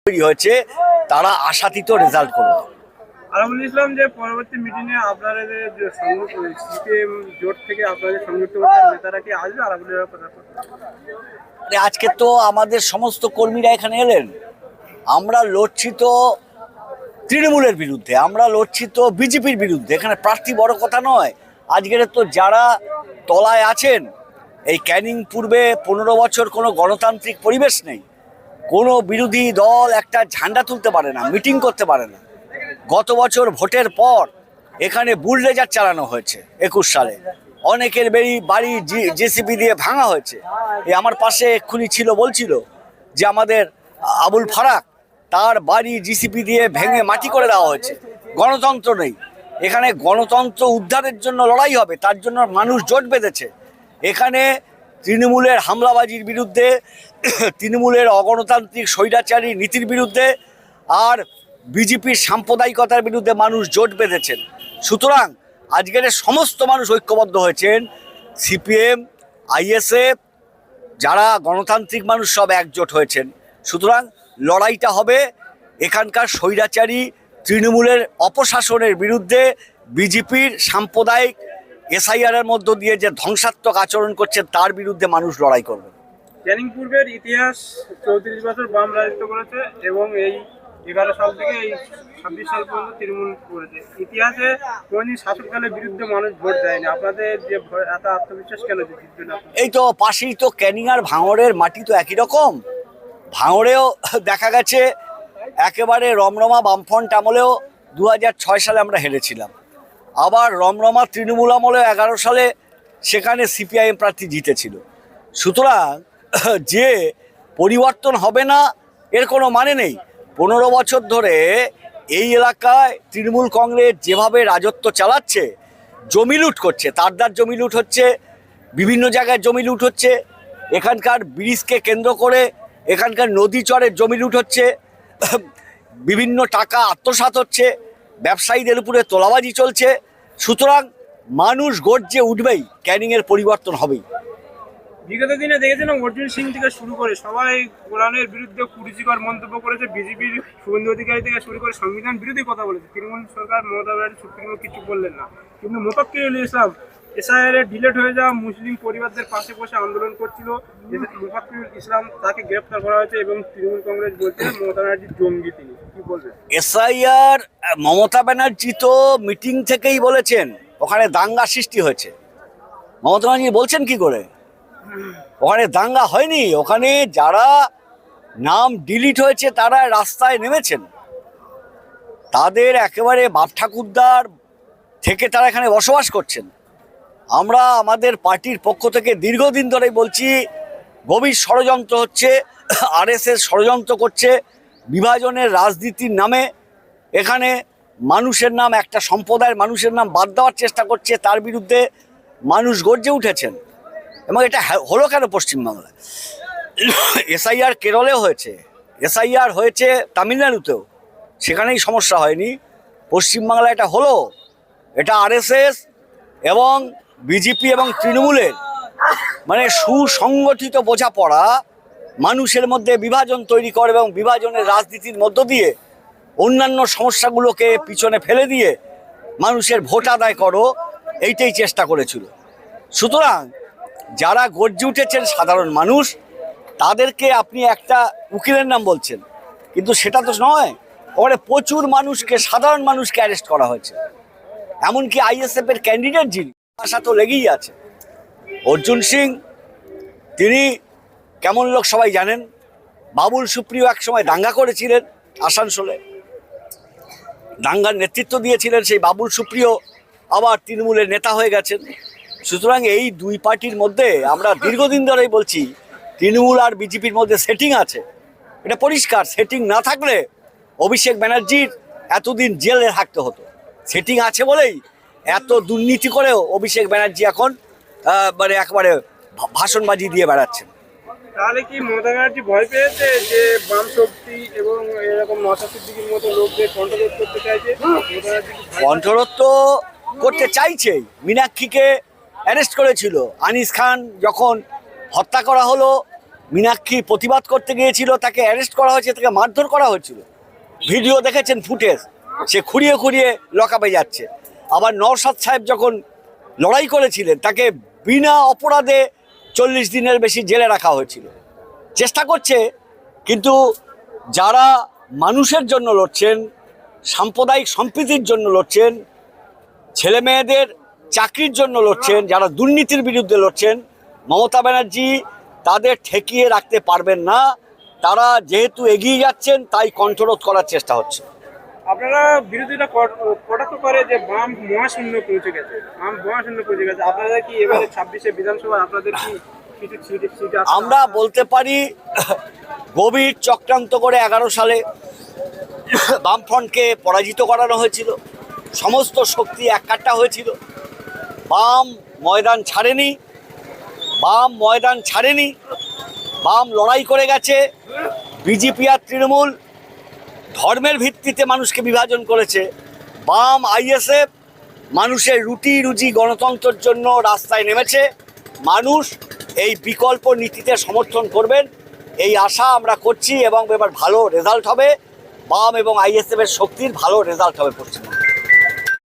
তৈরি হয়েছে, তারা আশাতীত রেজাল্ট করবে। আরাবুল ইসলাম যে পরবর্তী মিটিংয়ে আপনাদের যে সিপিএম জোট থেকে আপনাদের সংযুক্ত করছেন নেতারা কি আসবে আরাবুলের কথা? আজকে তো আমাদের সমস্ত কর্মীরা এখানে এলেন। আমরা লড়ছি তো তৃণমূলের বিরুদ্ধে, আমরা লড়ছি তো বিজেপির বিরুদ্ধে। এখানে প্রার্থী বড় কথা নয়। আজকের তো যারা তলায় আছেন, এই ক্যানিং পূর্বে 15 বছর কোনো গণতান্ত্রিক পরিবেশ নেই। কোনো বিরোধী দল একটা ঝান্ডা তুলতে পারে না, মিটিং করতে পারে না। গত বছর ভোটের পর এখানে বুলডোজার চালানো হয়েছে 21 সালে। অনেকের বাড়ি জেসিবি দিয়ে ভাঙা হয়েছে। এই আমার পাশে এক্ষুনি ছিল, বলছিল যে আমাদের আবুল ফারাক, তার বাড়ি জিসিপি দিয়ে ভেঙে মাটি করে দেওয়া হয়েছে। গণতন্ত্র নেই এখানে। গণতন্ত্র উদ্ধারের জন্য লড়াই হবে, তার জন্য মানুষ জোট বেঁধেছে। এখানে তৃণমূলের হামলাবাজির বিরুদ্ধে, তৃণমূলের অগণতান্ত্রিক স্বৈরাচারী নীতির বিরুদ্ধে, আর বিজেপির সাম্প্রদায়িকতার বিরুদ্ধে মানুষ জোট বেঁধেছেন। সুতরাং আজকের সমস্ত মানুষ ঐক্যবদ্ধ হয়েছেন। সিপিএম, আইএসএফ, যারা গণতান্ত্রিক মানুষ সব একজোট হয়েছেন। সুতরাং লড়াইটা হবে এখানকার স্বৈরাচারী তৃণমূলের অপশাসনের বিরুদ্ধে। বিজেপির সাম্প্রদায়িক এসআইআর এর মধ্য দিয়ে যে ধ্বংসাত্মক আচরণ করছে তার বিরুদ্ধে মানুষ লড়াই করবে। ক্যানিং পূর্বের ইতিহাস 34 বছর বাম রাজত্ব করেছে এবং এই 11 সাল থেকে এই 26 সাল পর্যন্ত তৃণমূল করেছে। ইতিহাসে কোনদিন শাসকদলের বিরুদ্ধে মানুষ ভোট দেয়নি। আপনাদের যে এত আত্মবিশ্বাস কেন জিতবে না? এই তো পাশেই তো ক্যানিং আর ভাঙড়ের মাটি তো একই রকম। ভাঙড়েও দেখা গেছে একেবারে রমরমা বামফ্রন্ট আমলেও 2006 সালে আমরা হেরেছিলাম। আবার রমরমা তৃণমূল আমলেও 11 সালে সেখানে সিপিআইএম প্রার্থী জিতেছিল। সুতরাং যে পরিবর্তন হবে না এর কোনো মানে নেই। 15 বছর ধরে এই এলাকায় তৃণমূল কংগ্রেস যেভাবে রাজত্ব চালাচ্ছে, জমি লুট করছে, তারদার জমি লুট হচ্ছে, বিভিন্ন জায়গায় জমি লুট হচ্ছে, এখানকার ব্রিজকে কেন্দ্র করে এখানকার নদী চরের জমি লুট হচ্ছে, বিভিন্ন টাকা আত্মসাৎ হচ্ছে, ব্যবসায়ীদের উপরে তোলাবাজি চলছে। সুতরাং মানুষ গর্জে উঠবেই, ক্যানিংয়ের পরিবর্তন হবেই। বিগত দিনে দেখেছিলাম অর্জুন সিং থেকে শুরু করে সবাই কোরআনের বিরুদ্ধে কুরুচিকর মন্তব্য করেছে। বিজেপির শুভেন্দু অধিকারী থেকে শুরু করে সংবিধান বিরোধী কথা বলেছে। তৃণমূল সরকার মমতা ব্যানার্জি সুপ্রিমো কিছু বললেন না, কিন্তু মোফাক্কিরুল ইসলাম এসআইআর ডিলেট হয়ে যাওয়া মুসলিম পরিবারদের পাশে বসে আন্দোলন করছিল। মোফাক্কিরুল ইসলাম তাকে গ্রেফতার করা হয়েছে এবং তৃণমূল কংগ্রেস বলছে মমতা ব্যানার্জি জঙ্গি। তিনি কি বলবেন? এসআইআর মমতা ব্যানার্জি তো মিটিং থেকেই বলেছেন ওখানে দাঙ্গা সৃষ্টি হয়েছে। মমতা ব্যানার্জি বলছেন কি করে? ওখানে দাঙ্গা হয়নি। ওখানে যারা নাম ডিলিট হয়েছে তারা রাস্তায় নেমেছেন। তাদের একেবারে বাপ ঠাকুরদার থেকে তারা এখানে বসবাস করছেন। আমরা আমাদের পার্টির পক্ষ থেকে দীর্ঘদিন ধরেই বলছি গভীর ষড়যন্ত্র হচ্ছে, আরএসএস ষড়যন্ত্র করছে বিভাজনের রাজনীতির নামে। এখানে মানুষের নাম, একটা সম্প্রদায়ের মানুষের নাম বাদ দেওয়ার চেষ্টা করছে, তার বিরুদ্ধে মানুষ গর্জে উঠেছেন। এবং এটা হলো কেন পশ্চিমবাংলায়? এসআইআর কেরলেও হয়েছে, এসআইআর হয়েছে তামিলনাড়ুতেও, সেখানেই সমস্যা হয়নি। পশ্চিমবাংলায় এটা হলো। এটা আরএসএস এবং বিজেপি এবং তৃণমূলের মানে সুসংগঠিত বোঝাপড়া মানুষের মধ্যে বিভাজন তৈরি করে এবং বিভাজনের রাজনীতির মধ্য দিয়ে অন্যান্য সমস্যাগুলোকে পিছনে ফেলে দিয়ে মানুষের ভোট আদায় করো, এইটাই চেষ্টা করেছিল। সুতরাং যারা গর্জে উঠেছেন সাধারণ মানুষ, তাদেরকে আপনি একটা উকিলের নাম বলছেন, কিন্তু সেটা তো নয়। ওখানে প্রচুর মানুষকে, সাধারণ মানুষকে অ্যারেস্ট করা হয়েছে। এমনকি আইএসএফ এর ক্যান্ডিডেট যিনি, আশা তো লেগেই আছে। অর্জুন সিং তিনি কেমন লোক সবাই জানেন। বাবুল সুপ্রিয় একসময় দাঙ্গা করেছিলেন আসানসোলে, দাঙ্গার নেতৃত্ব দিয়েছিলেন। সেই বাবুল সুপ্রিয় আবার তৃণমূলের নেতা হয়ে গেছেন। সুতরাং এই দুই পার্টির মধ্যে আমরা দীর্ঘদিন ধরেই বলছি তৃণমূল আর বিজেপির মধ্যে সেটিং আছে। এটা পরিষ্কার। সেটিং না থাকলে অভিষেক ব্যানার্জির এতদিন জেলে থাকতে হতো। সেটিং আছে বলেই এত দুর্নীতি করেও অভিষেক ব্যানার্জি এখন মানে একেবারে ভাষণবাজি দিয়ে বেড়াচ্ছেন। তাহলে কি মমতা ব্যানার্জি ভয় পেয়েছে যে বাম শক্তি এবং এরকম নওশাদ সিদ্দিকীর মতো লোকদের কন্ট্রোল করতে চাইছে? কন্ট্রোল তো করতে চাইছেই। মীনাক্ষীকে অ্যারেস্ট করেছিল। আনিস খান যখন হত্যা করা হলো, মীনাক্ষী প্রতিবাদ করতে গিয়েছিল, তাকে অ্যারেস্ট করা হয়েছে, তাকে মারধর করা হয়েছিল। ভিডিও দেখেছেন, ফুটেজ, সে খুঁড়িয়ে খুঁড়িয়ে লকআপে যাচ্ছে। আবার নওশাদ সাহেব যখন লড়াই করেছিলেন, তাকে বিনা অপরাধে 40 দিনের বেশি জেলে রাখা হয়েছিল। চেষ্টা করছে, কিন্তু যারা মানুষের জন্য লড়ছেন, সাম্প্রদায়িক সম্প্রীতির জন্য লড়ছেন, ছেলে মেয়েদের চাকরির জন্য লড়ছেন, যারা দুর্নীতির বিরুদ্ধে লড়ছেন, মমতা ব্যানার্জি তাদের ঠেকিয়ে রাখতে পারবেন না। তারা যেহেতু এগিয়ে যাচ্ছেন, তাই কণ্ঠরোধ করার চেষ্টা হচ্ছে। আপনারা বিরোধীরা কটাক্ষ করে যে বাম মহাশূন্য পৌঁছে গেছে, বাম মহাশূন্য পৌঁছে গেছে। আপনারা কি এবারে 26শে বিধানসভা আপনাদের কি কিছু সিট আছে? আমরা বলতে পারি, গভীর চক্রান্ত করে 11 সালে বামফ্রন্টকে পরাজিত করানো হয়েছিল। সমস্ত শক্তি এককাট্টা হয়েছিল। বাম ময়দান ছাড়েনি, বাম ময়দান ছাড়েনি, বাম লড়াই করে গেছে। বিজেপি আর তৃণমূল ধর্মের ভিত্তিতে মানুষকে বিভাজন করেছে। বাম আইএসএফ মানুষের রুটি রুজি গণতন্ত্রের জন্য রাস্তায় নেমেছে। মানুষ এই বিকল্প নীতিতে সমর্থন করবেন, এই আশা আমরা করছি, এবং এবার ভালো রেজাল্ট হবে। বাম এবং আইএসএফের শক্তির ভালো রেজাল্ট হবে পশ্চিমবঙ্গে।